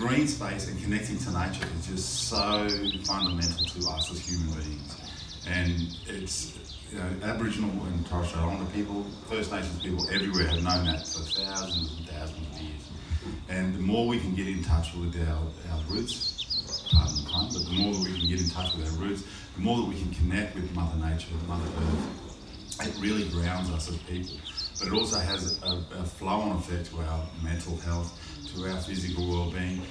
green space and connecting to nature is just so fundamental to us as human beings. And it's, Aboriginal and Torres Strait Islander people, First Nations people everywhere have known that for thousands and thousands of years. And the more we can get in touch with our roots, pardon the pun, but the more that we can get in touch with our roots, the more that we can connect with Mother Nature, Mother Earth, it really grounds us as people. But it also has a flow-on effect to our mental health, to our physical well-being.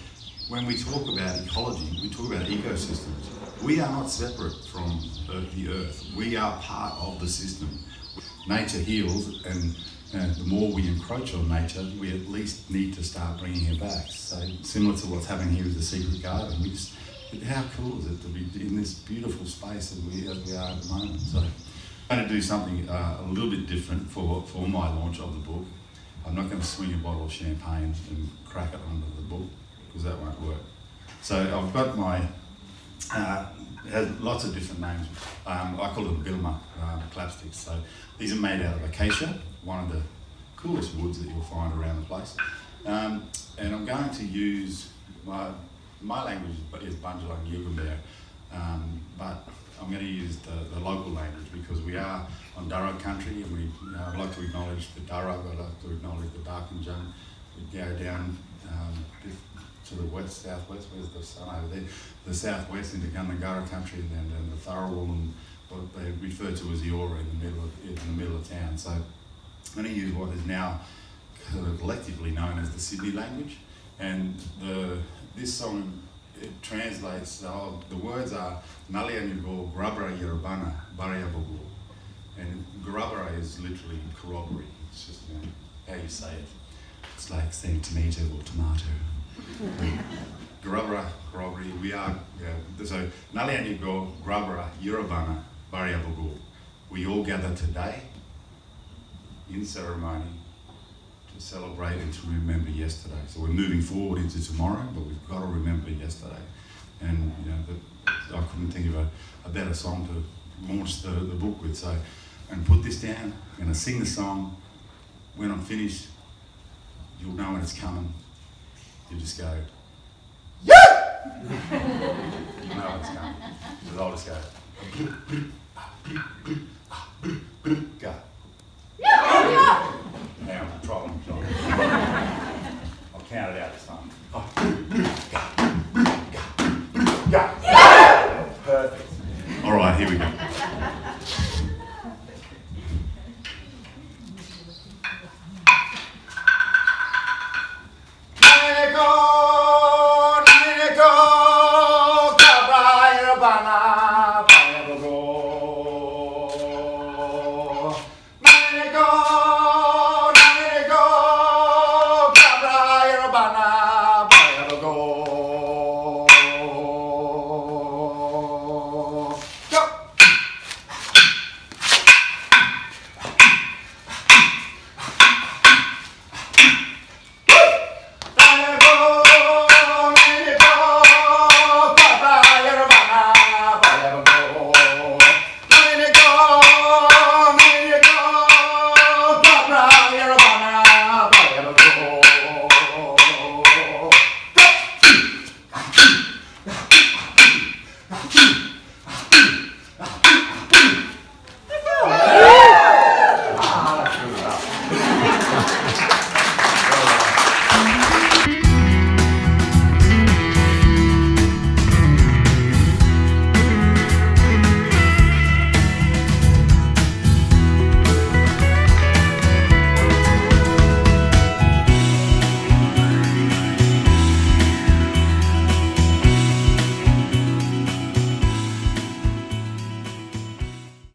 When we talk about ecology, we talk about ecosystems. We are not separate from the earth. We are part of the system. Nature heals, and the more we encroach on nature, we at least need to start bringing her back. So similar to what's happening here with the secret garden, how cool is it to be in this beautiful space as we are at the moment? So I'm going to do something a little bit different for my launch of the book. I'm not going to swing a bottle of champagne and crack it under the book, because that won't work. So I've got my, it has lots of different names. I call them Bilma clapsticks. So these are made out of acacia, one of the coolest woods that you'll find around the place. And I'm going to use, my language is Bundjalung, Cudgenburra, but I'm going to use the local language because we are on Darug country, and I'd like to acknowledge the Darug, I'd like to acknowledge the Darkinjung. We go down to the west, southwest, where's the sun over there? The southwest into Cudgenburra country, and then the Tharawal, and what they refer to as the Ora in the middle of town. So I'm going to use what is now collectively known as the Sydney language, and this song, it translates, the words are Nalianugo Grabra Yerabana Bariabogo, and Grabra is literally corroboree. It's just how you say it. It's like saying tomato or tomato. Grabra, corroboree, we are, so Nalianugo Grabra Yerabana Bariabogo. We all gather today in ceremony to celebrate and to remember yesterday. So we're moving forward into tomorrow, but we've got to remember yesterday. And I couldn't think of a better song to launch the book with. So I'm going to put this down, I'm going to sing the song. When I'm finished, you'll know when it's coming. You just go, yeah! You know when it's coming. Because I'll just go, go. Now, try one. I'll count it out this time. Perfect. All right, here we go.